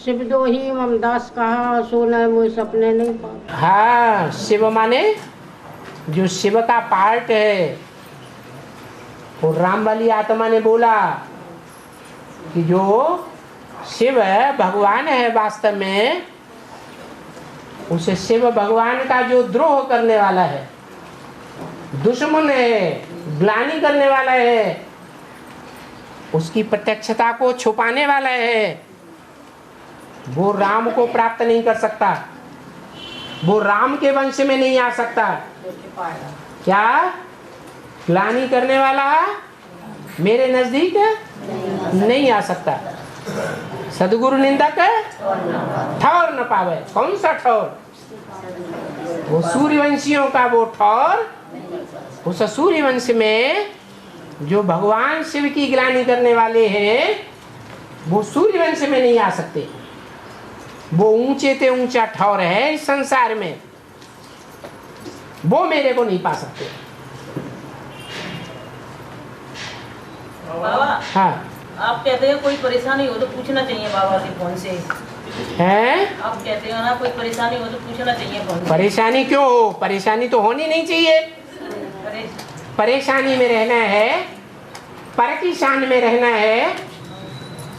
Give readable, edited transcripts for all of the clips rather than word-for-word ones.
शिव दो ही ममदास कहा, सोना मुझे सपने नहीं पा। हाँ, शिव माने जो शिव का पार्ट है। और राम वाली आत्मा ने बोला कि जो शिव है, भगवान है वास्तव में, उसे शिव भगवान का जो द्रोह करने वाला है, दुश्मन है, ग्लानि करने वाला है, उसकी प्रत्यक्षता को छुपाने वाला है, वो राम को प्राप्त नहीं कर सकता, वो राम के वंश में नहीं आ सकता। क्या ग्लानि करने वाला मेरे नजदीक नहीं आ सकता। सदगुरु निंदक ठौर न पावे। कौन सा ठौर? वो सूर्यवंशियों का वो ठौर। उस सूर्यवंश में जो भगवान शिव की ग्लानि करने वाले हैं, वो सूर्यवंश में नहीं आ सकते। वो ऊंचे ते ऊंचा ठौर है इस संसार में, वो मेरे को नहीं पा सकते। बाबा, हाँ, आप कहते हैं कोई परेशानी हो तो पूछना चाहिए बाबा से फोन से। हैं? आप कहते हो ना कोई परेशानी हो तो पूछना चाहिए फोन से। परेशानी क्यों हो? परेशानी तो होनी नहीं चाहिए। परेशानी में रहना है, पर की शान में रहना है,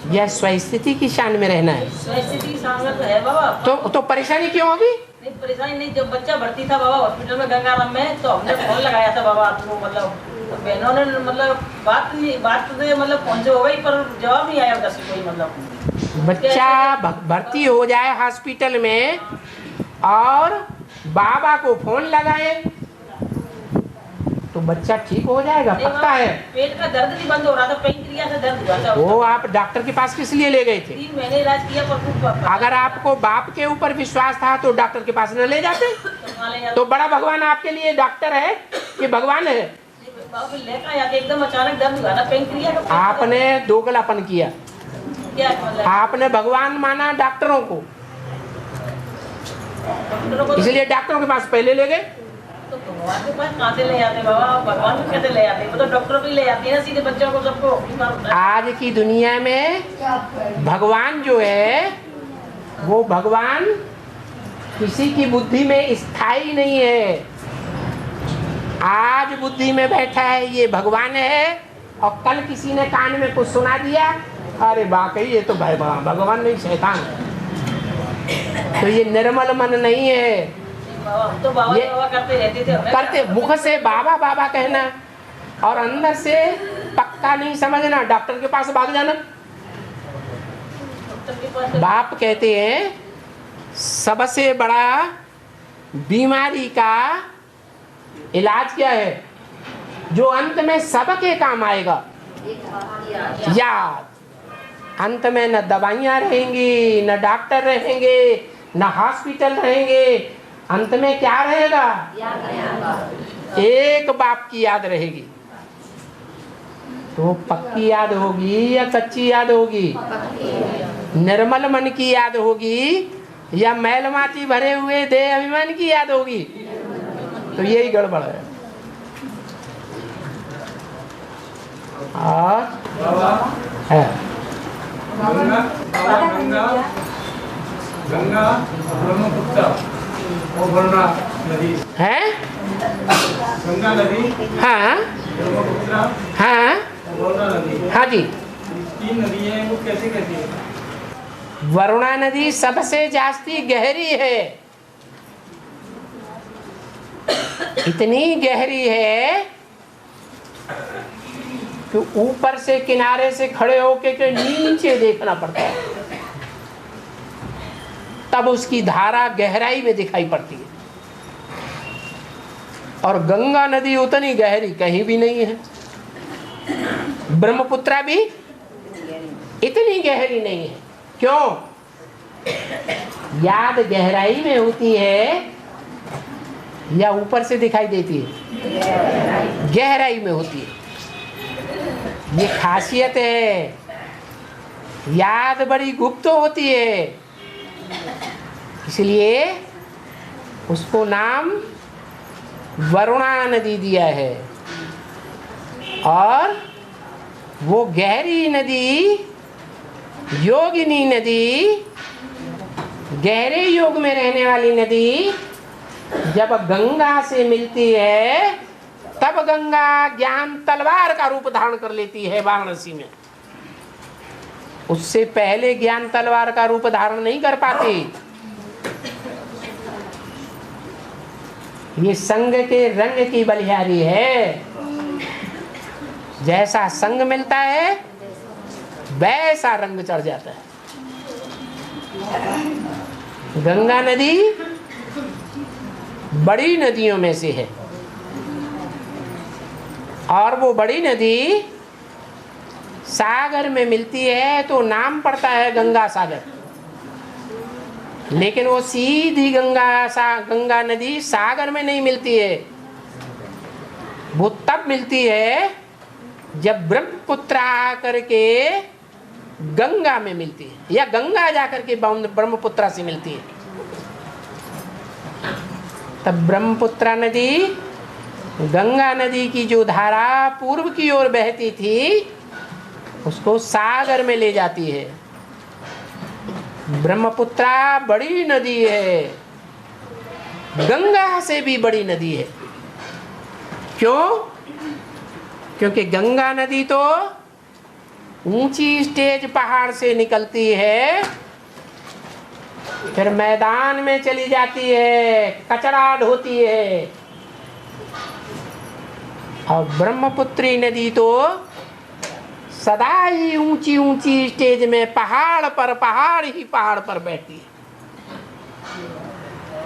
या स्वस्थिति की शान में रहना है? स्वस्थिति की शान में तो है बाबा। तो परेशानी क्यों होगी? नहीं, परेशानी नहीं। जब बच्चा भर्ती था बाबा हॉस्पिटल में गंगाराम में, तो हमने फोन लगाया था बाबा आपको, मतलब तो बहनों ने मतलब बात तो मतलब फोन से हो गई, पर जवाब नहीं आया उधर से कोई। मतलब बच्चा भर्ती हो जाए हॉस्पिटल में और बाबा को फोन लगाए तो बच्चा ठीक हो जाएगा, पक्का है। पेट का दर्द नहीं बंद हो रहा था, पेनक्रिया से दर्द हुआ था। वो आप डॉक्टर के पास किस लिए ले गए थे? 3 महीने इलाज किया, पर अगर आपको बाप के ऊपर विश्वास था तो डॉक्टर के पास न ले जाते? तो बड़ा भगवान आपके लिए डॉक्टर है कि भगवान है? एकदम अचानक दर्द हुआ ना पेनक्रिया का। आपने दोगलापन किया। क्या मतलब? आपने भगवान माना डॉक्टरों को, इसलिए डॉक्टरों के पास पहले ले गए। तो भगवान के पास कहाँ से ले आते बाबा? भगवान को कैसे ले आते? वो तो डॉक्टर भी ले आते हैं सीधे बच्चों को, सबको। आज की दुनिया में भगवान जो है, वो भगवान किसी की बुद्धि में स्थायी नहीं है। आज बुद्धि में बैठा है ये भगवान है, और कल किसी ने कान में कुछ सुना दिया, अरे वाकई ये तो भगवान नहीं शैतान। तो ये निर्मल मन नहीं है। तो बाबा ये बाबा करते रहते थे, करते मुख से बाबा बाबा कहना और अंदर से पक्का नहीं समझना, डॉक्टर के पास भाग जाना। बाप कहते हैं सबसे बड़ा बीमारी का इलाज क्या है, जो अंत में सबके काम आएगा? याद। अंत में न दवाइयाँ रहेंगी, न डॉक्टर रहेंगे, न हॉस्पिटल रहेंगे। अंत में क्या रहेगा? एक बाप की याद रहेगी। तो पक्की याद होगी या कच्ची याद होगी? निर्मल मन की याद होगी या मैल माटी भरे हुए देह अभिमान की याद होगी? तो यही गड़बड़ है। और है गंगा ब्रह्मपुत्र और वरुणा नदी है। गंगा नदी, हाँ ब्रह्मपुत्र हाँ और वरुणा नदी। हाँ जी। 3 नदियाँ हैं, वो कैसी कैसी है? वरुणा नदी सबसे जास्ती गहरी है। इतनी गहरी है कि ऊपर से किनारे से खड़े होके के नीचे देखना पड़ता है, तब उसकी धारा गहराई में दिखाई पड़ती है। और गंगा नदी उतनी गहरी कहीं भी नहीं है। ब्रह्मपुत्रा भी इतनी गहरी नहीं है। क्यों? याद गहराई में होती है या ऊपर से दिखाई देती है? गहराई में होती है। ये खासियत है। याद बड़ी गुप्त होती है, इसलिए उसको नाम वरुणा नदी दिया है। और वो गहरी नदी, योगिनी नदी, गहरे योग में रहने वाली नदी जब गंगा से मिलती है तब गंगा ज्ञान तलवार का रूप धारण कर लेती है वाराणसी में। उससे पहले ज्ञान तलवार का रूप धारण नहीं कर पाती। ये संग के रंग की बलिहारी है। जैसा संग मिलता है वैसा रंग चढ़ जाता है। गंगा नदी बड़ी नदियों में से है और वो बड़ी नदी सागर में मिलती है तो नाम पड़ता है गंगा सागर, लेकिन वो सीधी गंगा नदी सागर में नहीं मिलती है। वो तब मिलती है जब ब्रह्मपुत्र आकर के गंगा में मिलती है या गंगा जाकर के ब्रह्मपुत्र से मिलती है। तब ब्रह्मपुत्र नदी गंगा नदी की जो धारा पूर्व की ओर बहती थी उसको सागर में ले जाती है। ब्रह्मपुत्र बड़ी नदी है, गंगा से भी बड़ी नदी है। क्यों? क्योंकि गंगा नदी तो ऊंची स्टेज पहाड़ से निकलती है, फिर मैदान में चली जाती है, कचरा ढोती है। और ब्रह्मपुत्री नदी तो सदा ही ऊंची ऊंची स्टेज में पहाड़ ही पहाड़ पर बैठती है।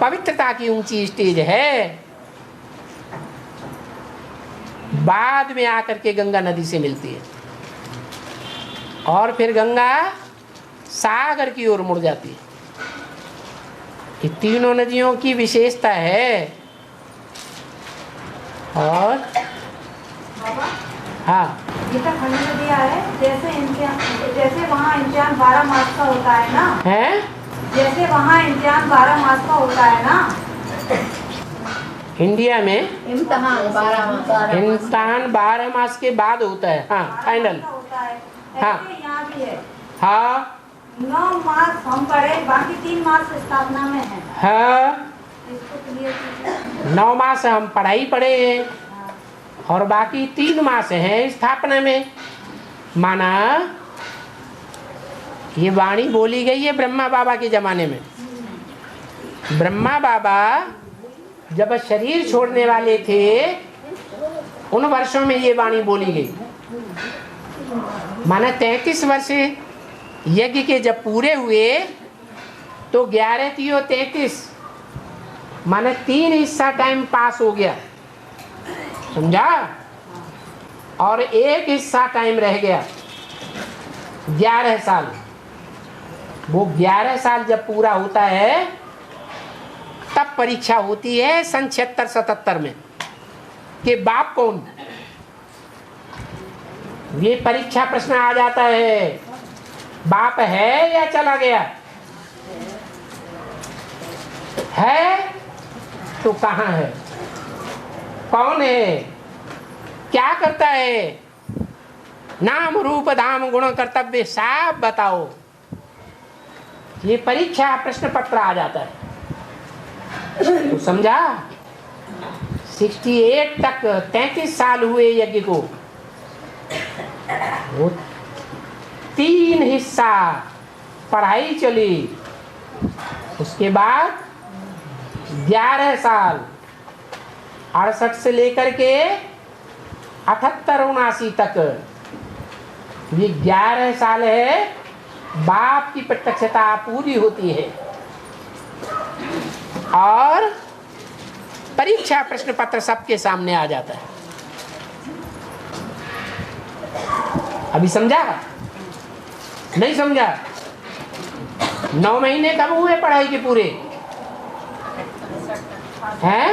पवित्रता की ऊंची स्टेज है। बाद में आकर के गंगा नदी से मिलती है और फिर गंगा सागर की ओर मुड़ जाती है। ये तीनों नदियों की विशेषता है। और हाँ, ये तो खंड नदियाँ है। जैसे वहाँ इम्तिहान 12 मास का होता है ना, है जैसे वहाँ इम्तिहान 12 मास का होता है ना, इंडिया में इम्तिहान 12 मास के बाद होता है। हाँ, फाइनल होता है। हाँ। ऐसे यहाँ भी है। हाँ 9 मास हम पढ़े, बाकी 3 मास स्थापना में है। हाँ, इसको क्लियर कीजिए। 9 मास हम पढ़ाई पढ़े हैं और बाकी 3 मास हैं स्थापना में। माना ये वाणी बोली गई है ब्रह्मा बाबा के जमाने में। ब्रह्मा बाबा जब शरीर छोड़ने वाले थे उन वर्षों में ये वाणी बोली गई। माना 33 वर्ष यज्ञ के जब पूरे हुए तो 11 3 33, माना 3 हिस्सा टाइम पास हो गया, समझा? और 1 हिस्सा टाइम रह गया 11 साल। वो 11 साल जब पूरा होता है तब परीक्षा होती है सन 76-77 में कि बाप कौन। ये परीक्षा प्रश्न आ जाता है, बाप है या चला गया? है तो कहाँ है, कौन है, क्या करता है, नाम रूप धाम गुण कर्तव्य सब बताओ। ये परीक्षा प्रश्न पत्र आ जाता है। तो समझा? 68 तक 33 साल हुए यज्ञ को। वो 3 हिस्सा पढ़ाई चली। उसके बाद 11 साल 68 से लेकर के 78-79 तक ये 11 साल है। बाप की प्रत्यक्षता पूरी होती है और परीक्षा प्रश्न पत्र सबके सामने आ जाता है। अभी समझा? नहीं समझा? 9 महीने कब हुए पढ़ाई के पूरे? हैं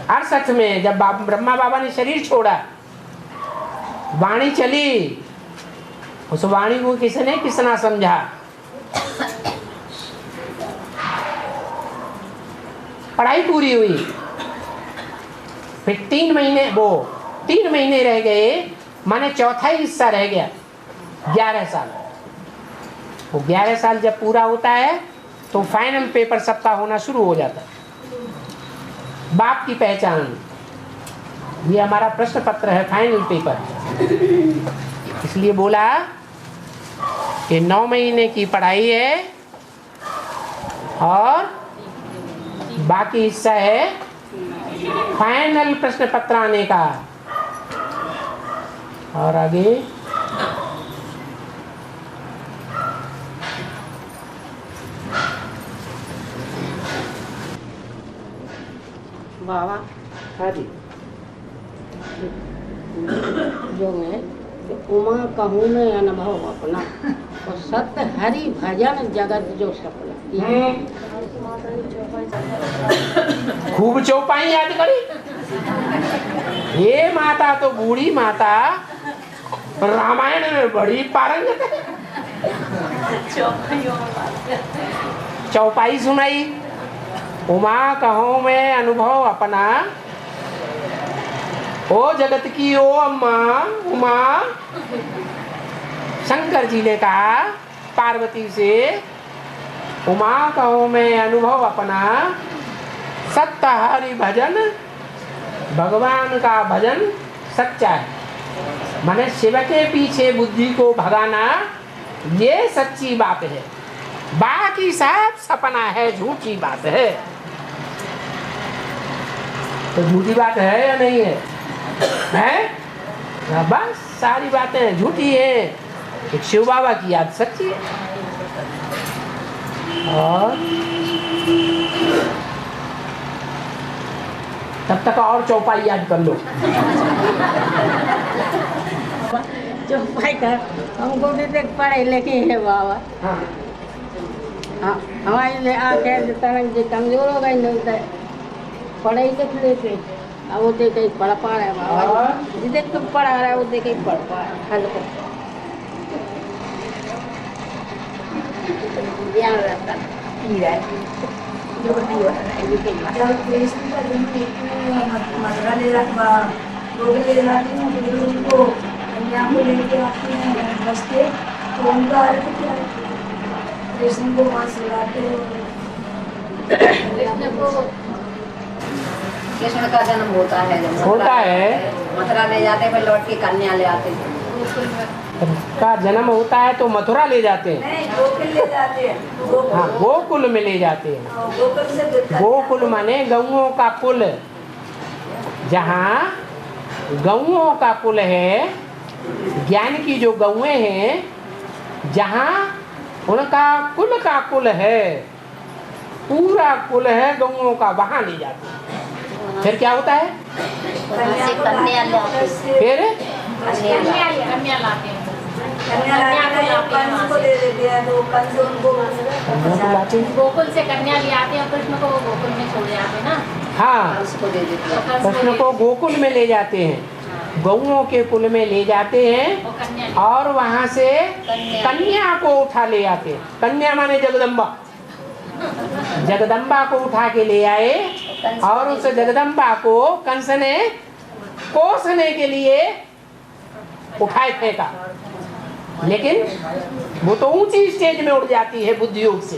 68 में जब ब्रह्मा बाबा ने शरीर छोड़ा, वाणी चली। उस वाणी को किसने किसना समझा? पढ़ाई पूरी हुई, फिर 3 महीने रह गए, माने चौथा हिस्सा रह गया 11 साल। वो 11 साल जब पूरा होता है तो फाइनल पेपर सबका होना शुरू हो जाता है। बाप की पहचान, ये हमारा प्रश्न पत्र है, फाइनल पेपर। इसलिए बोला कि 9 महीने की पढ़ाई है और बाकी हिस्सा है फाइनल प्रश्न पत्र आने का। और आगे बाबा हाँ जी, जो मैं उमा कहूँ में अनुभव अपना, और सत्य हरि भजन जगत जो सपना। खूब चौपाई याद करी। ये माता तो बूढ़ी माता रामायण में बड़ी पारंगत है। चौपाई सुनाई, उमा कहो मैं अनुभव अपना, ओ जगत की ओ अम्मा उमा। शंकर जी ने कहा पार्वती से, उमा कहो मैं अनुभव अपना, सत्य हरि भजन, भगवान का भजन सच्चा है। माने शिव के पीछे बुद्धि को भगाना ये सच्ची बात है, बाकी सब सपना है, झूठी बात है। तो झूठी बात है या नहीं है? हैं? बस सारी बातें झूठी हैं, एक शिव बाबा की याद सच्ची है। और तब तक और चौपाई याद कर लो। चौपाई कर हमको भी देख पढ़े लिखे है बाबा। हाँ, हाँ हमारे लिए आके तरंग जी कमजोर हो गई, नहीं तो पढ़े ही लिख लेते। अब वो देखे ही पढ़ पा रहे बाबा, जिसे तुम पढ़ा रहे वो देखे ही पढ़ पा रहे। हल्को ध्यान रहता पी रहा है, जो भी हो रहा है लिखे ही बात। जब कृष्ण का जन्म मथुरा ले रखा, गोकुल ले जाती हूँ, फिर उनको कन्या को लेके आती हैं बसते, तो उनका अर्थ क्या है? कृष्ण को वहाँ से लाते कृष्ण का जन्म होता है, जब होता है, मथुरा ले जाते, फिर लौट के कन्या ले आते हैं। का जन्म होता है तो मथुरा ले जाते हैं। नहीं, गोकुल ले जाते हैं। हाँ, गोकुल में ले जाते हैं। गोकुल से गोकुल माने गौओं का कुल, जहाँ गौओं का कुल है, ज्ञान की जो गौएं हैं, जहाँ उनका कुल का कुल है, पूरा कुल है गौओं का, वहाँ ले जाते हैं। फिर क्या होता है? कन्या लाते हैं। फिर कन्या लाते हैं। कंस को दे देते हैं, तो कंस उनको गोकुल से कन्या ले आते हैं, कृष्ण को वो गोकुल में छोड़ जाते हैं ना। हाँ, उसको दे देते हैं। कृष्ण को गोकुल में ले जाते हैं, गौओं के कुल में ले जाते हैं, और वहाँ से कन्या को उठा ले आते हैं। कन्या माने जगदम्बा, जगदम्बा को उठा के ले आए, और उस जगदम्बा को कंस ने कोसने के लिए उठाए फेंका, लेकिन वो तो ऊंची स्टेज में उड़ जाती है बुद्धि योग से,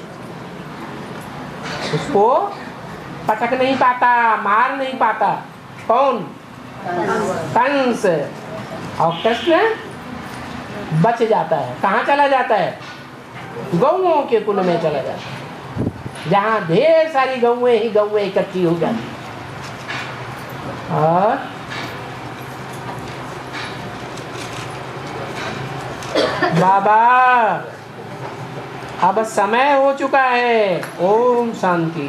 उसको पटक नहीं पाता, मार नहीं पाता। कौन? कंस। और कृष्ण बच जाता है। कहाँ चला जाता है? गौओं के कुल में चला जाता है, जहाँ ढेर सारी गौएं ही गौएं इकट्ठी हो जाती। और बाबा अब समय हो चुका है। ओम शांति।